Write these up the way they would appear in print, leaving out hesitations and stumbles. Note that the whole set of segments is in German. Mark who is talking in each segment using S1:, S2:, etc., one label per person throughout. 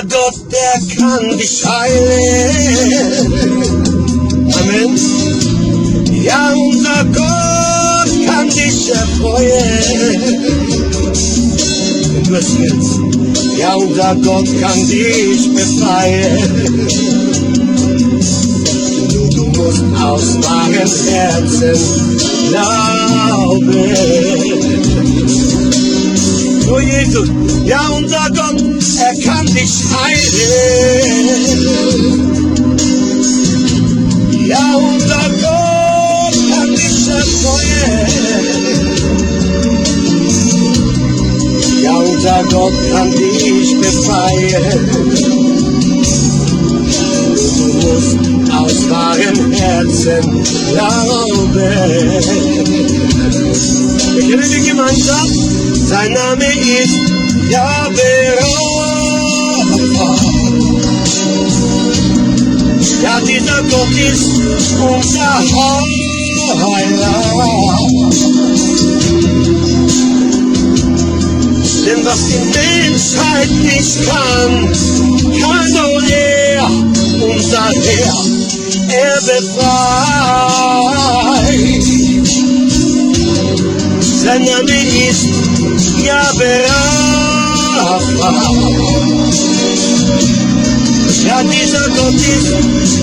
S1: unser Gott, der kann dich heilen. Amen. Ja, unser Gott kann dich erfreuen. Du hörst jetzt. Ja, unser Gott kann dich befreien. Du musst aus wahrem Herzen glauben. Oh Jesus, ja, unser Gott, er kann dich heilen. Ja, unser Gott kann dich erfreuen. Ja, unser Gott kann dich befreien. Du musst aus wahrem Herzen glauben. Wir kennen die Gemeinschaft, sein Name ist Jahwe Rapha. Ja, dieser Gott ist unser Heiler. Denn was die Menschheit nicht kann, kann nur er, unser Herr, er befreit. Sein Name ist Jahwe Rapha. Ja, dieser Gott ist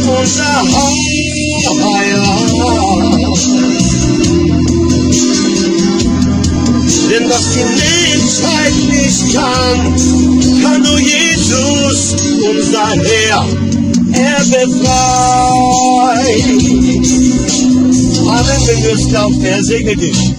S1: unser Heiler. Denn was die Menschheit nicht kann, kann nur Jesus, unser Herr, er befreit. Amen, wenn du es glaubst, er segne dich.